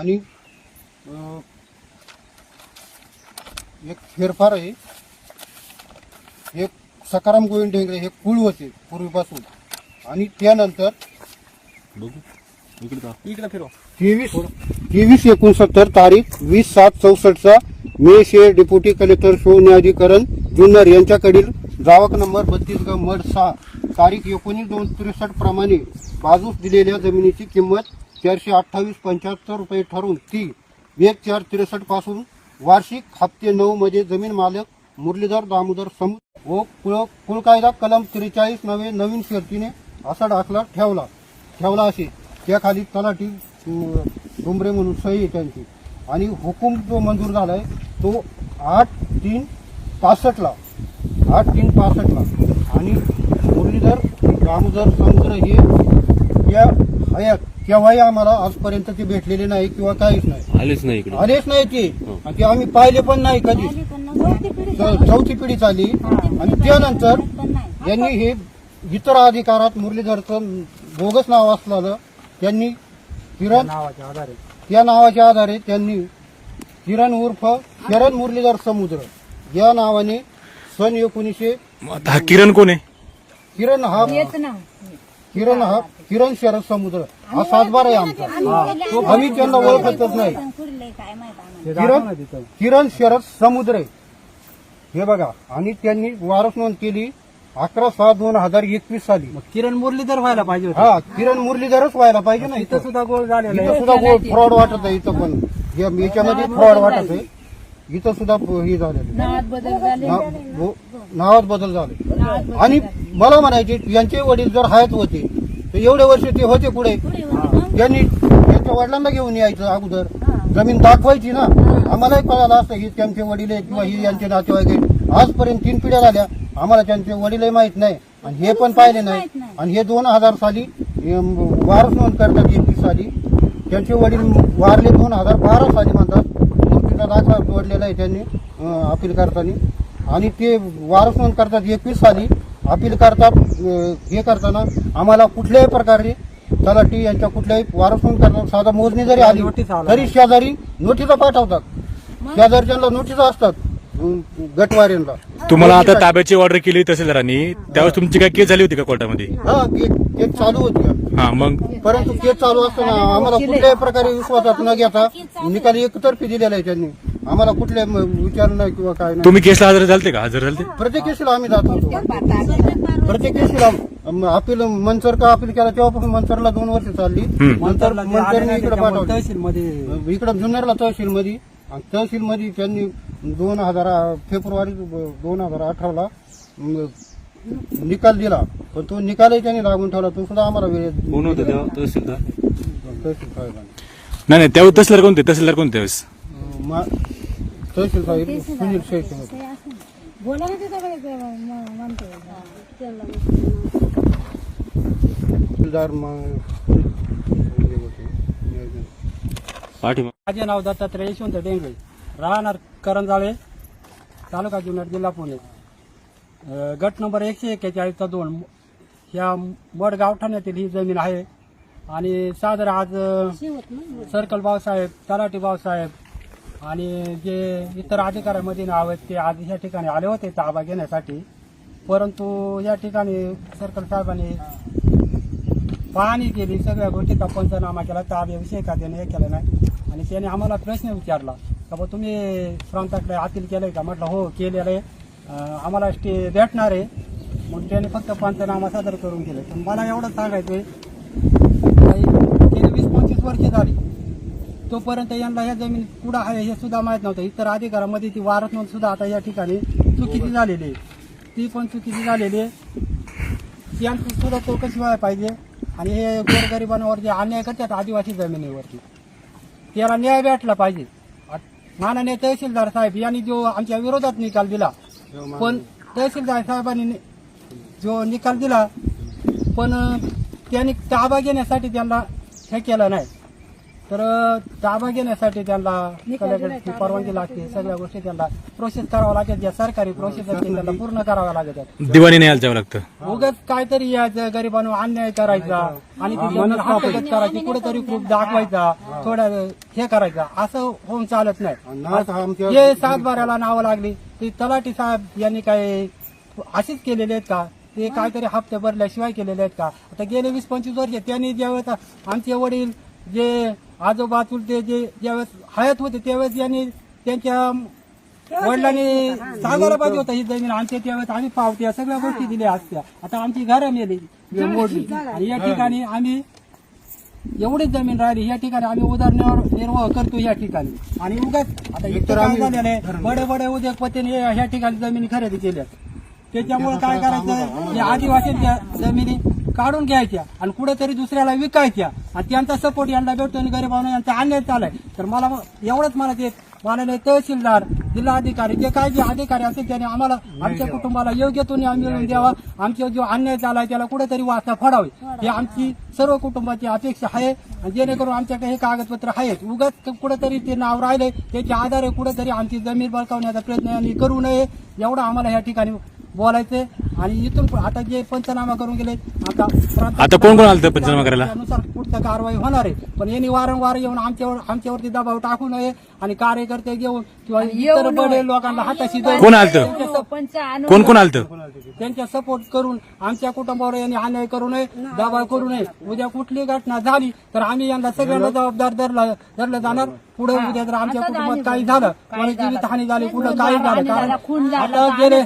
आणि एक फेरफार आहे. एक सकाराम गोविंद ढेंगरे हे कुळ होते पूर्वीपासून. आणि त्यानंतर इकडे फिरवा 23/69 तारीख 20/7/64 मे शे डेप्युटी कलेक्टर शो न्यायाधिकरण जुन्नर यांच्याकडील जावक नंबर 32 मड 6 तारीख 19/2/63 प्रमाणे बाजूस दिलेल्या जमिनीची किंमत 428.75 रुपये ठरवून ती 1/4/63 पासून वार्षिक हप्ते 9 मध्ये जमीन मालक मुरलीधर दामोदर समुद्र व कुळ कायदा कलम 43 नवीन शर्तीने असा दाखला ठेवला असे. त्याखाली तलाठी डोंबरे म्हणून सही आहे त्यांची. आणि हुकूम जो मंजूर झालाय तो 8/3/65 आणि मुरलीधर दामोदर समुद्र हे या हयात केव्हाही आम्हाला आजपर्यंत ते भेटलेले नाही किंवा काहीच नाही, आलेच नाही ते. आणि ते आम्ही पाहिले पण नाही कधी. चौथी पिढी चालली. आणि त्यानंतर यांनी हे इतर अधिकारात मुरलीधरचं बोगस नाव असलेलं त्यांनी किरण त्या नावाच्या आधारे त्यांनी किरण उर्फ शरद मुरलीधर समुद्र या नावाने सन 1900. हा किरण कोण आहे? किरण शरद समुद्र हा सातबार आहे आमचा. आम्ही त्यांना ओळखतच नाही. किरण शरद समुद्र हे बघा. आणि त्यांनी वारस नोंद केली 11/6/2021 साली. किरण मुरलीधर व्हायला पाहिजे होते. हा, किरण मुरलीधरच व्हायला पाहिजे ना. इथं सुद्धा गोळ झालेला इथं सुद्धा फ्रॉड वाटत आहे. इथं पण याच्यामध्ये फ्रॉड वाटत आहे. इथं सुद्धा हे झालेलं नावात बदल झाले. आणि मला म्हणायचे यांचे वडील जर हयात होते तर एवढे वर्ष ते होते पुढे. त्यांनी त्यांच्या वडिलांना घेऊन यायचं अगोदर, जमीन दाखवायची ना. आम्हालाही कळालं असतं ही त्यांचे वडील आहेत किंवा ही यांचे नातेवाईक आहेत. आजपर्यंत 3 पिढ्या झाल्या आम्हाला त्यांचे वडीलही माहित नाही आणि हे पण पाहिले नाही. आणि हे 2000 साली वारस नोंद करतात 21 साली. त्यांचे वडील वारले 2012 साली म्हणतात. मृत्यूचा दाखला जोडलेला आहे त्यांनी अपील करताना. आणि ते वारस नोंद करतात 21 साली. अपील करतात. हे करताना आम्हाला कुठल्याही प्रकारे तलाठी यांच्या कुठल्याही वारस नोंद करतात. साधा मोजणी जरी आली तरी शेजारी नोटिसा पाठवतात. शेजारच्यांना नोटिसा असतात गटवाऱ्यांना. तुम्हाला आता ताब्याची ऑर्डर केली तहसीलदारांनी, त्यावेळेस तुमची काय केस झाली होती का कोर्टामध्ये? हा, केस चालू होती. हा, मग परंतु केस चालू असताना आम्हाला कुठल्याही प्रकारे विश्वासात न घेता निकाल एकतर्फी दिलेला आहे त्यांनी. आम्हाला कुठल्या विचार नाही किंवा काय नाही. तुम्ही केसला हजर झालते का? हजर झालते प्रत्येक केसीला आम्ही जात होतो. प्रत्येक केसीला अपील मनसरका अपील केला तेव्हापासून मनसरला 2 वर्ष चालली. मनसरने इकडे पाठवलं तहसीलमध्ये, इकडे जुन्नरला तहसीलमध्ये. तहसीलमध्ये त्यांनी फेब्रुवारी 2018ला निकाल दिला. पण तो निकालही त्यांनी लागून ठेवला. तो सुद्धा आम्हाला वेळेत तहसील साहेबांनी. नाही, त्यावेळेस तहसीलदार कोणते? त्यावेळेस तहसील साहेब सुनील शेख होते. माझे नाव दत्तात्रय यशवंत डेंगळे, राहणार करंजाळे, तालुका जुन्नर, जिल्हा पुणे. गट नंबर 141/2 ह्या मड गावठाण्यातील ही जमीन आहे. आणि सादर आज सर्कल भाऊसाहेब, तलाठी भाऊसाहेब आणि जे इतर अधिकाऱ्यांमध्ये नाव आहेत ते आज ह्या ठिकाणी आले होते ताबा घेण्यासाठी. परंतु या ठिकाणी सर्कल साहेबांनी पाहणी केली, सगळ्या गोष्टीचा पंचनामा केला, ताब्याविषयी का त्याने हे केलं नाही. आणि त्याने आम्हाला प्रश्न विचारला का बा तुम्ही प्रांताकडे अपील केलंय का? म्हटलं हो केलेलं आहे, आम्हाला स्टे भेटणार आहे. मग त्याने फक्त पंचनामा सादर करून केलं. पण मला एवढं सांगायचंय, 20-25 वर्ष झाली तोपर्यंत यांना या जमीन कुठं आहे हे सुद्धा माहीत नव्हतं. इतर अधिकारामध्ये ती वारस नोंद सुद्धा आता या ठिकाणी चुकीची झालेली आहे. ती पण चुकीची झालेली आहे. यांची सुद्धा चौकशी व्हायला पाहिजे. आणि हे गोरगरिबांवर जे अन्याय करतात आदिवासी जमिनीवरती, त्याला न्याय भेटला पाहिजे. माननीय तहसीलदार साहेब यांनी जो आमच्या विरोधात निकाल दिला, पण तहसीलदार साहेबांनी जो निकाल दिला पण त्यांनी ताबा घेण्यासाठी त्यांना हे केलं नाही. तर ताबा घेण्यासाठी त्यांना कलेक्टरची परवानगी लागते. सगळ्या गोष्टी त्यांना प्रोसेस करावं लागेल. ज्या सरकारी प्रोसेस असतील त्यांना पूर्ण कराव्या लागतात. दिवाणी न्यायाला जावं लागतं. उगाच काहीतरी यायचं गरिबांना अन्याय करायचा आणि ती जमीन हस्तगत करायची, कुठेतरी प्रूफ दाखवायचा थोडं हे करायचं, असं होऊन चालत आणि नाही. नाच आमच्या हे सातबाऱ्याला नावं लागली ते तलाठी साहेब यांनी काय अशीच केलेले आहेत का? ते काहीतरी हप्ते भरल्याशिवाय केलेले आहेत का? आता गेले 20-25 वर्ष त्यांनी ज्यावेळेस आमचे वडील जे आजोबा चुलते जे ज्यावेळेस हयात होते त्यावेळेस यांनी त्यांच्या वडिलांनी सांगायला पाहिजे होतं ही जमीन आमच्या त्यावेळेस आम्ही पावत्या सगळ्या गोष्टी दिल्या असत्या. आता आमची घरं मेली मोडली आणि या ठिकाणी आम्ही एवढीच जमीन राहिली, या ठिकाणी आम्ही उदरनिर्वाह करतो या ठिकाणी. आणि उगाच आता इतर झालेलं आहे, बडे बडे उद्योगपतीने ह्या ठिकाणी जमिनी खरेदी केल्या. त्याच्यामुळे काय करायचं, या आदिवासींच्या जमिनी काढून घ्यायच्या आणि कुठेतरी दुसऱ्याला विकायच्या आणि त्यांचा सपोर्ट यांना भेटतो आणि गरिबांना यांचा अन्याय चालाय. तर मला एवढंच म्हणायचे, माननीय तहसीलदार, जिल्हाधिकारी, जे काय जे अधिकारी असतील त्यांनी आम्हाला आमच्या कुटुंबाला योग्य तो न्याय मिळवून द्यावा. आमचा जो अन्याय चालाय त्याला कुठेतरी वाचा फोडावी ही आमची सर्व कुटुंबाची अपेक्षा आहे. जेणेकरून आमच्याकडे हे कागदपत्र आहेत, उगाच कुठेतरी ते नाव राहिले त्याच्या आधारे कुठेतरी आमची जमीन बळकावण्याचा प्रयत्न यांनी करू नये एवढं आम्हाला या ठिकाणी बोलायचंय. आणि इथून आता जे पंचनामा करून गेले आता कोण कोण आलं पंचनामा करायला त्यानुसार पुढच्या कारवाई होणार आहे. पण यांनी वारंवार येऊन आमच्यावरती दबाव टाकू नये आणि कार्यकर्ते घेऊन किंवा इतर बडे लोकांना हाताशी कोण आलतं, कोण कोण आलतं, त्यांच्या सपोर्ट करून आमच्या कुटुंबावर यांनी अन्याय करू नये, दबाव करू नये. उद्या कुठली घटना झाली तर आम्ही यांना सगळ्यांना जबाबदार धरलं जाणार. पुढे उद्या जर आमच्या कुटुंबात काही झालं, कोणी जीवितहानी झाली, कुठं काही झालं, कारण आता गेले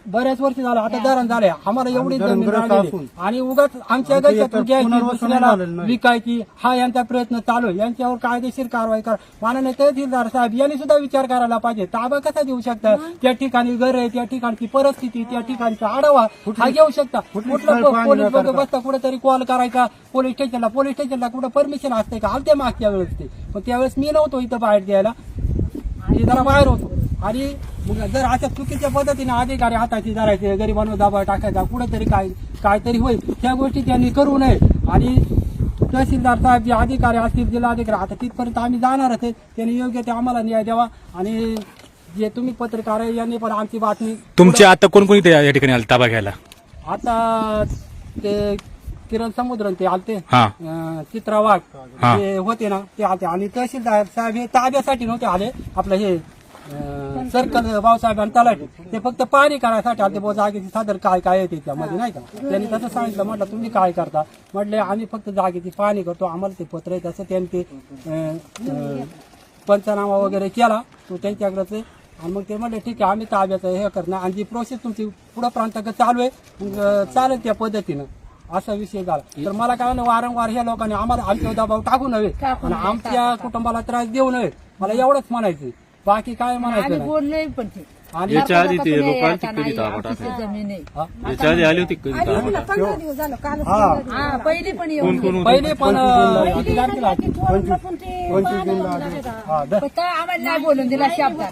बऱ्याच वर्ष झालं आता धरण झाले, आम्हाला एवढी जमीन राहिलेली आणि उगाच आमच्या गटातून घ्यायची दुसऱ्याला विकायची हा यांचा प्रयत्न चालू आहे. यांच्यावर कायदेशीर कारवाई करा. माननीय तहसीलदार साहेब यांनी सुद्धा विचार करायला पाहिजे. ताबा कसा देऊ शकता, त्या ठिकाणी घर आहे, त्या ठिकाणची परिस्थिती, त्या ठिकाणचा आढावा हा घेऊ शकता. कुठलं पोलीस बंदोबस्त कुठेतरी कॉल करायचा पोलीस स्टेशनला कुठं परमिशन असते का? आमच्या मागच्या वेळेस ते, पण त्यावेळेस मी नव्हतो इथं बाहेर द्यायला, मी जरा बाहेर होतो. आणि मग जर अशा चुकीच्या पद्धतीने अधिकारी हाताशी धरायचे, गरिबांवर दबाव टाकायचा, कुठेतरी काहीतरी होईल, त्या गोष्टी त्यांनी करू नये. आणि तहसीलदार साहेब जे अधिकारी असतील, जिल्हाधिकारी, आता तिथपर्यंत आम्ही जाणारच आहे, त्यांनी योग्य ते आम्हाला न्याय द्यावा. आणि जे तुम्ही पत्रकार आहे यांनी पण आमची बातमी तुमचे आता कोण कोणी या ठिकाणी आलं ताबा घ्यायला? आता ते किरण समुद्रन ते आलते, हा चित्रा वाघ हा. ते होते ना ते आलते. आणि तहसीलदार साहेब हे ताब्यासाठी नव्हते आले, आपलं हे सर्कल भाऊसाहेब आणि तलाठी ते फक्त पाणी करायसाठी आलते. बहुत जागेची सादर काय काय आहे त्याच्यामध्ये नाही का, त्यांनी तसं सांगितलं. म्हटलं तुम्ही काय करता, म्हटले आम्ही फक्त जागेची पाणी करतो, आम्हाला ते पत्र आहे. तसं त्यांनी ते पंचनामा वगैरे केला तो त्यांच्याकडेच आहे. आणि मग ते म्हटले ठीक आहे आम्ही ताब्याचं हे करणार आणि जी प्रोसेस तुमची पुढं प्रांताकडे चालू आहे मग चालेल त्या पद्धतीनं, असा विषय झाला. तर मला काय म्हणलं, वारंवार ह्या लोकांनी आम्हाला आमच्यावर दबाव टाकू नये आणि आमच्या कुटुंबाला त्रास देऊ नये, मला एवढंच म्हणायचं, बाकी काय म्हणायचं नाही. पण ते आणि याच्या आधी ते लोकांची कधी ताबा टाकला? जमीन आहे. याच्या आधी आली होती कधी ताबा? हा पहिली पण येऊन कोण होते? पहिले पण किती तारखेला आली? 25 जूनला आली. हा, पण काय आम्हाला नाही बोलून दिला शब्दात,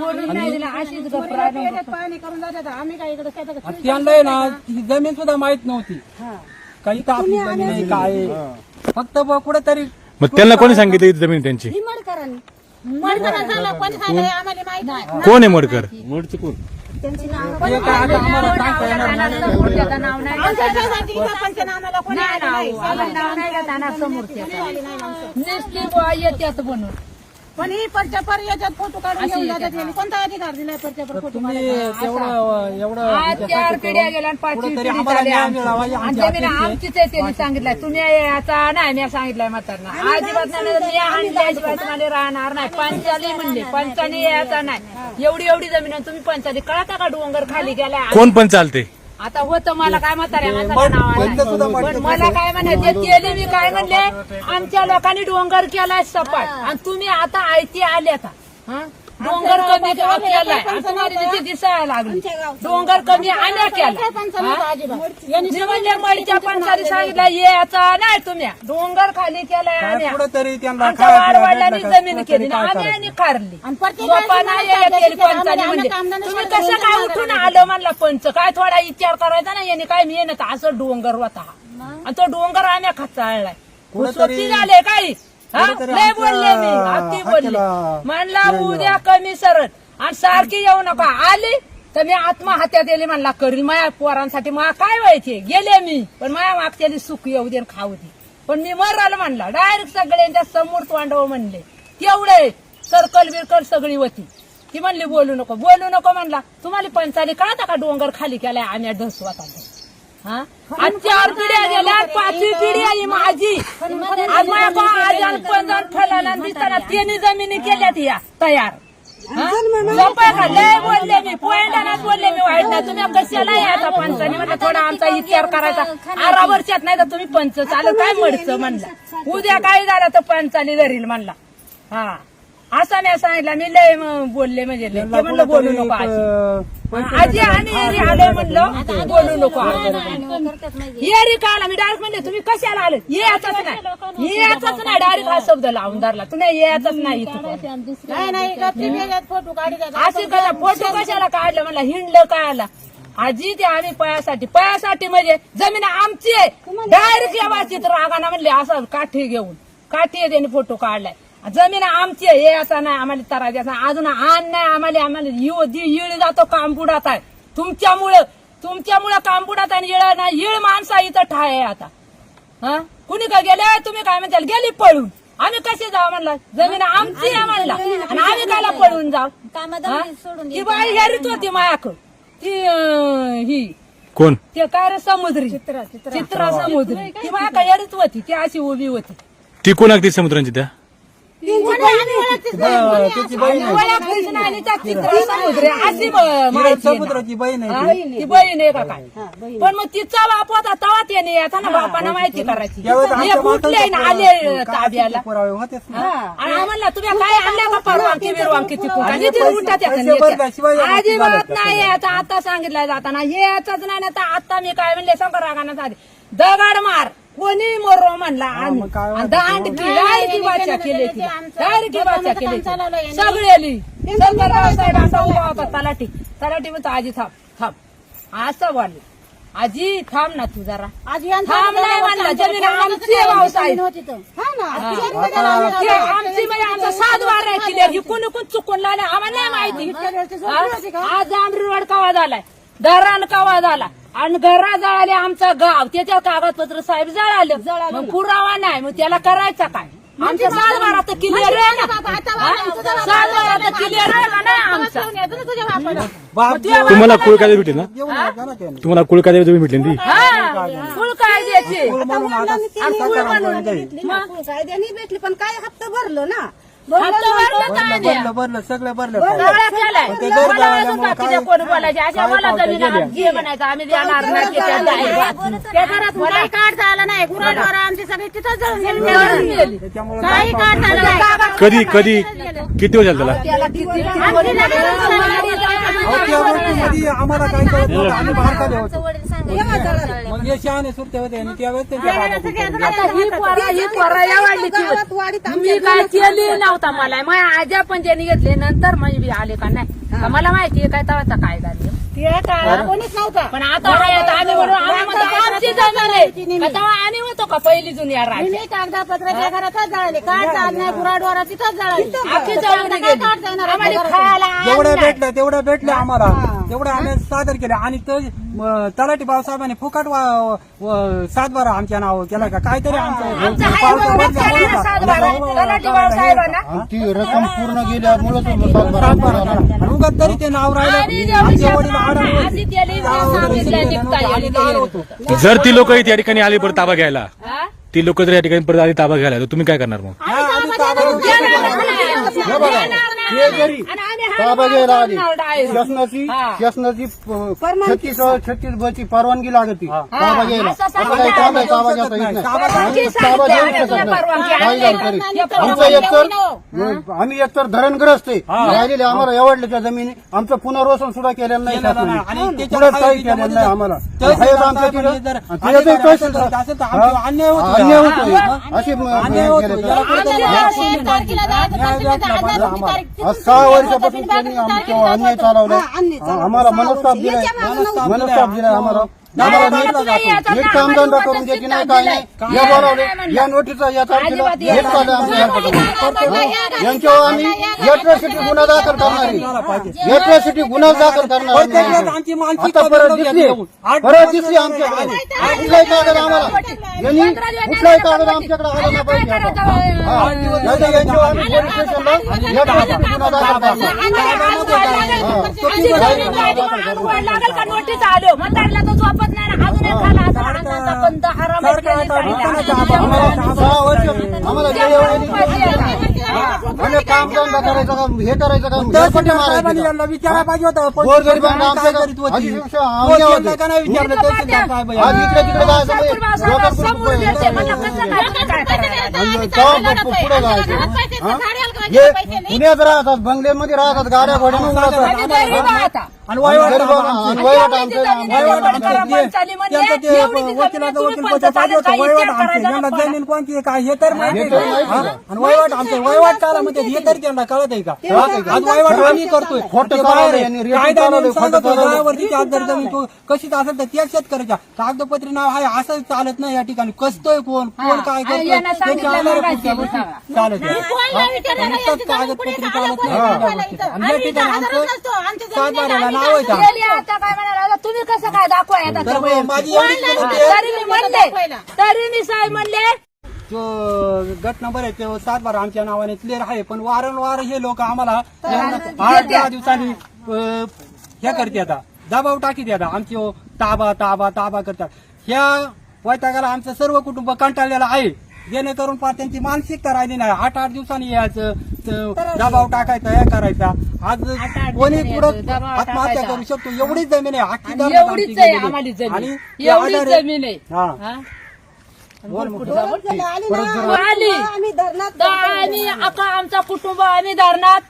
बोलून नाही दिला. अशीच गप्प आणि त्यांना आहे ना ती जमीन सुद्धा माहित नव्हती, काही तर आपली जमीन आहे काय आहे. फक्त कुठेतरी मग त्यांना कोणी सांगितलं इथे जमीन त्यांची? कोण आहे मडकर? मोडचं कोण? हे काय आता आम्हाला सांगता येणार नाही. नाव नाही घेताना समोरच्या नुसती बुवा येत्यात बनून. पण ही परच्यापर याच्यात फोटो काढून घेऊन जातात यांनी. कोणता अधिकार दिलाय परच्यापर फोटो तुम्ही तेवढं एवढं आज 4 पिढ्या गेल्या आणि 5वी कुठेतरी पिढी आम्हाला झाली न्याय आमची. मिळावा ही आणि आमची जमीन अपेक्षा आहे. आमचीच आहे त्यांनी सांगितलंय. तुम्ही याचा नाही मी सांगितलंय म्हातारना अजिबात नाही, मी आणली अजिबात मला राहणार नाही. पंचाली म्हणले, पंचाली याचा नाही. एवढी जमीन आहे, तुम्ही पंचाली कळता का डोंगर खाली गेला. कोण पण चालते? आता होतं मला काय म्हाताऱ्या माणसाला नाव आलं. पण मला काय म्हणायचे केले मी काय म्हणले, आमच्या लोकांनी डोंगर केलाय सपाट आणि तुम्ही आता आयती आल्यात. हा? डोंगर कमी केलाय आणि तुम्हाला तिथे दिसायला लागली. डोंगर कमी आल्या केला. मी म्हणले मडीच्या पंचारी सांगितलं याचा नाही, तुम्ही डोंगर खाली केलाय आल्या. कुठेतरी त्यांना आमच्या वाडवडिलांनी जमीन केली आम्ही आणि खारली. बाप्पा नाही केली पंचाने म्हणले तुम्ही कसं काय उठून आलं म्हणला पंच. काय थोडा विचार करायचा ना यांनी काय मी येणं असं डोंगर होता हा. आणि तो डोंगर आम्ही खचाळलाय. स्वती झाले काही लय बोलले मी अति बोलले. म्हणला उद्या कमी सरळ आणि सारखी येऊ नका. आली तर मी आत्महत्या दिली म्हणला करील. माया पोरांसाठी मला काय व्हायचे गेले मी, पण माया मागच्याली सुख येऊ दे खाऊ दे. पण मी मराल म्हणला डायरेक्ट सगळ्यांच्या समोर तोंडावर म्हणले तेवढे सर्कल बिरकल सगळी होती ती म्हणली बोलू नको म्हणला तुम्हाला पंचाली कळता का डोंगर खाली केलाय आम्ही ढसवात हा आज 4 पिढ्या गेल्या 5वी पिढी आहे माझी आज माझ्या आजान पंजान फलाना दिसताना 3 जमिनी केल्यात या तयार लय बोलले मी पोयंडानाच बोलले मी वाईट नाही तुम्ही कशाला यायचा पंचाने म्हणलं थोडा आमचा विचार करायचा 18 वर्षात नाही तर तुम्ही पंच चालू काय म्हणचं म्हणलं उद्या काय झालं तर पंचाली धरील म्हणला हा असं नाही सांगितलं मी लय बोलले म्हणजे लय ते म्हणलं बोलू नको आजी आम्ही आलोय म्हणलं बोलू नको ये रे का आला मी डायरेक्ट म्हणले तुम्ही कशाला आले याचाच नाही डायरेक्ट हा शब्द लावून धरला तुम्ही याचाच नाही फोटो काढले असे कसा फोटो कशाला काढलं म्हणला हिंडलं काय आला आजी ते आम्ही पयासाठी म्हणजे जमीन आमची आहे डायरेक्ट या वाचित रागाना म्हणले असं काठी आहे त्यांनी फोटो काढलाय जमीन आमची आहे हे असं नाही आम्हाला तराजी असं अजून आण नाही आम्हाला येळ जातो काम बुडात आहे तुमच्यामुळं काम बुडात आहे येळ नाही येळ माणसा इथं ठाय आहे आता हा कुणी का गेले तुम्ही काय म्हणताल गेली पळून आम्ही कसे जाऊ म्हणला जमीन आमची आहे म्हणला आणि आम्ही कायला पळून जाऊ ती बाई हेरीत होती मायाक ती ही कोण ते काय रे समुद्री चित्रा समुद्री ती बाया का हेरीत होती ती अशी उभी होती ती कोण अगदी समुद्रांची त्या ओळखलीच नाही त्या चित्रा समुद्री अशी समुद्राची बहीण ती बहीण आहे का काय पण मग तिचा बाप होता तवा त्याने याचा ना बापानं माहिती करायची हे कुठले ना आले ताब्याला आणि आम्हाला तुम्ही काय आणल्या का परवानगी बिरवानगी तिकून उठत अजिबात नाही आता सांगितलं जाताना हे याचाच नाही ना तर आता मी काय म्हणले शंकर रागाना साधे दगड मार कोणी मरो म्हणला आम्ही दांड डायरेक्ट बाचा केले डायरेक्ट बाचा केले सगळेली शंकरराव साहेब असा उभा होता तलाठी म्हणतो आजी थांब असं बोलले आजी थांब ना तू जरा थांब नाही म्हणला जमीन आमची आहे भाऊसाहेब आमची म्हणजे आमचा 7 बारा केली कोणी चुकून लागले आम्हाला नाही माहिती आज जांभरी रोड कवा झालाय धरण कवा झाला आणि घरा जळाले आमचं गाव त्याच्या कागदपत्र साहेब जळालं मग पुरावा नाही मग त्याला करायचा काय आमच्या 7 बारा तर क्लिअर आहे ना 7 बारा तर क्लिअर आहे का नाही आमचा तुम्हाला कुळ कायदे भेटले ना तुम्हाला कुळ कायदे तुम्ही भेटले ना ती फुल काय द्यायचे कायद्याने भेटली पण काय हप्ता भरलो ना भरलं सगळं भरलं कोण बोलायचे अशा मला जमीन घे म्हणायचं आम्ही देणार नाही त्या घरात काही काढता आला नाही गुराढोरं आमची सगळी तिथंच जळून गेली काही काढता आलं नाही कधी किती वेळ झाला त्याला आम्हाला काय कळत नव्हतं आम्ही भारताले होतो मग हे शहाणे सुरते होते आणि त्यावेळेस मी काय केली नव्हता मला मग आजा पण ज्यांनी घेतले नंतर म्हणजे बी आले का नाही मला माहिती आहे काय तवाचा काय झालं कोणीच नव्हता पण आता आम्ही आमची जमीन आहे तेव्हा आणि होतो का पहिली जुनी कागदापत्राच्या घरातच जळाले काढता आलं नाही गुराढोरा तिथंच तेवढं भेटलं आम्हाला तेवढं आम्ही सादर केलं आणि तलाठी बाबासाहेबांनी फुकट 7 बारा आमच्या नाव केलं का काहीतरी ती रक्कम पूर्ण गेल्यामुळे उगत तरी ते नाव जर ती लोक या ठिकाणी आली परत ताबा घ्यायला ती लोक जर या ठिकाणी परत आली ताबा घ्यायला तर तुम्ही काय करणार मग ते जरी ताबा घ्यायला आली शासनाची 36 बची परवानगी लागते ताबा घ्यायला असं काही काम आहे ताबा घेता येत नाही ताबा घेऊ शकत नाही काही झालं तरी आमचं आम्ही एकतर धरणग्रस्त आहे राहिलेले आम्हाला एवढल्याच्या जमिनी आमचं पुनर्वसन सुद्धा केलेलं नाही शासनाने पुढंच काही केलेलं नाही आम्हाला अन्याय होतो अशी आज 6 वर्षापासून त्यांनी आमच्यावर अन्याय चालवला आम्हाला मनस्ताप दिलाय आम्हाला आम्हाला नाही, नीट नाही, याचा नीट ना कामधंदा आम्हाला करून वाटत देते नाही शिकायला काय नाही दिलंय. या बोलावले नाही म्हणलं. या नोटीचा या तारखेला अजिबात हेच येणार चालू आहे आमच्या यांच्यावर आम्ही एट्रॉसिटी गुन्हा दाखल करणार एट्रॉसिटी गुन्हा दाखल करणार आमची मानसिकता आता परत बदलून दिसली घेतली. परत दिसली आमच्याकडे कुठलाही कागद आम्हाला यांनी कुठलाही कागद आमच्याकडे आला नाही पाहिजे आता. हा. नाहीतर यांच्यावर आम्ही पोलीस स्टेशनला एट्रॉसिटी गुन्हा दाखल करणार लागेल का नोटीस आलो म्हणताना तो झोपत नाही ना अजून एक झाला असं हाताचा पण दहारा आम्हाला 6 वर्ष आम्हाला म्हणजे काम धंदा करायचं का हे करायचं का हे पट्टे मारायचे का? विचारायला पाहिजे होतं गोरगरिबांना आमच्या आधीपेक्षा आम्ही होते. का नाही विचारलं तहसीलदार साहेब आज इकडे तिकडे जायचं म्हणजे लोकांकडून समोर पुढे देते म्हणलं कसं काय करायचं? आणि तेव्हा पुढे जायचं हा? हे पुण्यात राहतात बंगल्यामध्ये राहतात गाड्या घोड्यानं आम्ही उडतात गरीब आहोत. आणि वहिवाट आणि वहिवाट आमचं वकिलाचं वकील पत्र पाहिजे होतं वहिवाट आमचे यांना जमीन कोणती आहे काय हे तर माहिती आहे हे तर माहिती का? आहे. आणि वहिवाट आमचे वहिवाट काला म्हणते हे तरी त्यांना कळत आहे का आज वहिवाट आम्ही करतोय खोटं ते चालवलं बाहेर आहे. यांनी, रेती कायदा चालवलं, नेम खोटं सांगतो, चालवलं. दरावरती आज जर जमीन तो कशीच असेल तर त्या शेतकऱ्याच्या कागदपत्री नाव आहे असं चालत नाही या ठिकाणी कसतोय कोण कोण काय करतोय यांना त्याची सांगितलं आधार मागायची पुस्तक आहे. चालत आहे. नुसतंच कागदपत्री चालत नाही आणि या ठिकाणी आमचं 7 बाराला नाव आहे का? गेली आता काय म्हणाला तुम्ही कसं काय दाखवा आता तर सगळं? माझी एवढीच विनंती आहे. तरी मी म्हणले तरी मी साहेब म्हणले जो गट नंबर आहे तो 7 बारा आमच्या नावाने क्लिअर आहे पण वारंवार हे लोक आम्हाला 8-10 दिवसांनी हे करते आता दबाव टाकीत आता आमची ताबा ताबा ताबा करतात ह्या वैतागाला आमचं सर्व कुटुंब कंटाळलेलं आहे जेणेकरून पार त्यांची मानसिकता राहिली नाही 8-8 दिवसांनी यायचं दबाव टाकायचा हे करायचा आज कोणी पुढं दबाव आत्महत्या टाकायचा. करू शकतो एवढीच जमीन आहे अख्खी आणि दरम्यान एवढीच आमची आहे गेलेली. आम्हाला जमीन आणि ते एवढीच आधार आहे. जमीन आहे हा. हा? बोल मग. आली तर आम्ही अख्खा आमचा कुटुंब आम्ही धरणात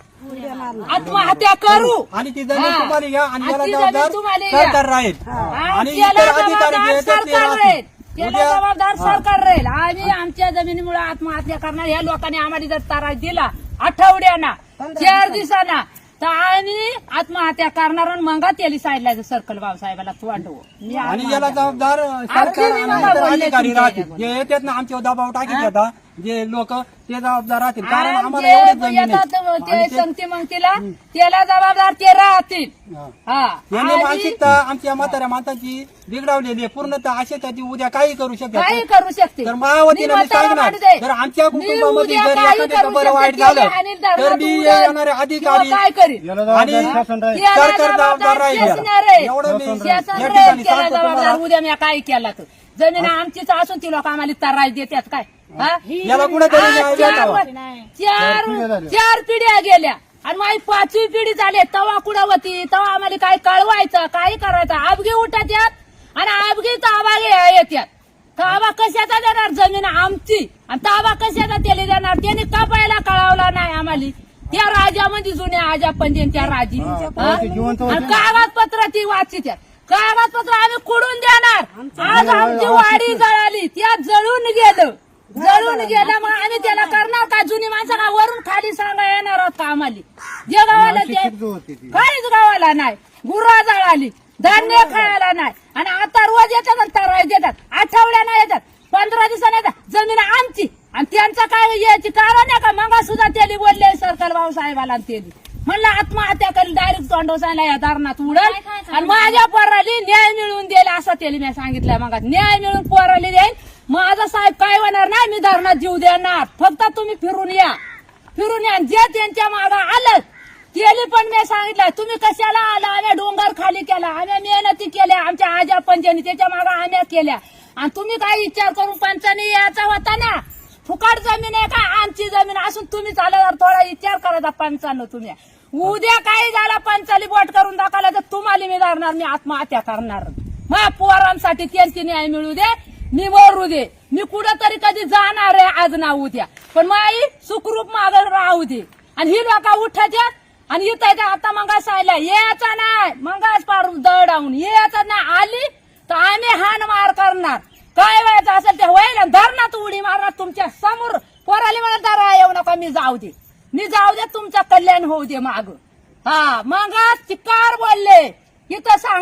आत्महत्या करू आणि ती जमीन हा. तुम्हाला घ्या आणि आणि याला ती जबाबदार जमीन तुम्हाला घ्या. सरकार राहील आणि त्याला इतर अधिकारी जबाबदार जे आहेत ते सरकार राहतील. राहील त्याला उद्या- जबाबदार सरकार राहील आम्ही आमच्या जमिनीमुळे आत्महत्या करणार ह्या लोकांनी आम्हाला जर त्रास दिला आठवड्याना 4 दिवसांना तर आम्ही आत्महत्या करणार आणि मग त्याला साईडला सर्कल बाबासाहेबाला वाटवू आणि याला जबाबदार सरकार आणि इतर अधिकारी राहतील जे येतात ना आमच्यावर दबाव टाकीत येतात जे लोक ते जबाबदार राहतील कारण आम्हाला एवढेच जमीन आहे. ते आणि ते- सांगते मग तिला त्याला जबाबदार ते राहतील हा यांनी आणि मानसिकता आमच्या म्हाताऱ्या माणसाची बिघडवलेली आहे पूर्णतः अशा ती उद्या काही करू काही शकतात करू शकते तर मायावतीला मी सांगणार जर आमच्या कुटुंबामध्ये जर एखाद्याचं बरं वाईट झालं तर मी येणारे अधिकारी काय करील याला आणि जबाबदार शासन राहील त्याला सरकार जबाबदार राहील याला. शासन राहील. एवढं मी शासन या राहील, ठिकाणी त्याला सांगतो जबाबदार तुम्हाला. उद्या मी काय केला तर जमीन आमचीच असून ती लोक आम्हाला त्रास देतात काय हा? याला कुठेतरी आज न्याय चार भेटावा. पिढ्या झाल्या. चार पिढ्या गेल्या आणि माझी 5वी पिढी झाली तवा कुठं होती तवा आम्हाला काय कळवायचं काही करायचं आबगी उठत यात आणि आबगी ताबा येतात ताबा कशाचा देणार जमीन आमची आणि ताबा कशाचा त्याला देणार त्याने कापायला कळवला नाही आम्हाला त्या राजामध्ये जुन्या आजा पंजन त्या राजी हा? ते जिवंत होते आणि ना. कागदपत्र ती वाचित कागदपत्र आम्ही कुडून देणार आज आमची वाडी जळाली त्या जळून गेलं मग आम्ही त्याला करणार का जुनी माणसाला वरून खाली सांगा येणार आहोत का आम्हाला जे गावाला शिक्षित जो होते ती. काहीच गावाला नाही गुरा जळाली धान्य खायला नाही आणि आता रोज येतात आणि तरवाज देतात आठवड्यानं येतात 15 दिवसांनी येतात जमीन आमची आणि त्यांचं काय याची कारण आहे का मग सुद्धा त्यांनी बोलले सरकार भाऊसाहेबाला त्यांनी म्हणलं आत्महत्या करेल डायरेक्ट तोंडवसायला या दारणात उडल आणि माझ्या पोराली न्याय मिळवून देईल असं त्याला मी सांगितलं मग न्याय मिळून पोराली देईल माझा साहेब काय होणार नाही मी धरणात जीव देणार फक्त तुम्ही फिरून या जे त्यांच्या मागं आलं त्याला पण मी सांगितलं तुम्ही कशाला आला आम्ही डोंगर खाली केला आम्ही मेहनती केल्या आमच्या आजा पंजानी त्याच्या मागं आम्ही केल्या आणि तुम्ही काय विचार करून पंचाने याचा होता ना फुकाट जमीन आहे का आमची जमीन असून तुम्ही चालवणार थोडा विचार करायचा पंचानं तुम्ही उद्या काही झाला पंचाली बोट करून दाखवला तर तुम्हाला मी धरणार मी आत्महत्या करणार माझ्या पोरांसाठी त्यांची न्याय मिळू दे मी मरू दे मी कुठंतरी कधी जाणार आहे आज ना उद्या पण माई सुखरूप मागं राहू दे आणि ही लोक उठायच्यात आणि इथं आता मंगा सायला यायचा नाही मंगाच पाडून दडावून यायचा नाही आली तर आम्ही हान मार करणार काय व्हायचं असेल ते होईल धरणात उडी मारणार तुमच्या समोर पोराली मला धरा येऊ नका मी जाऊ दे तुमचं कल्याण होऊ दे माग हा मग चिकार बोलले इथं सांग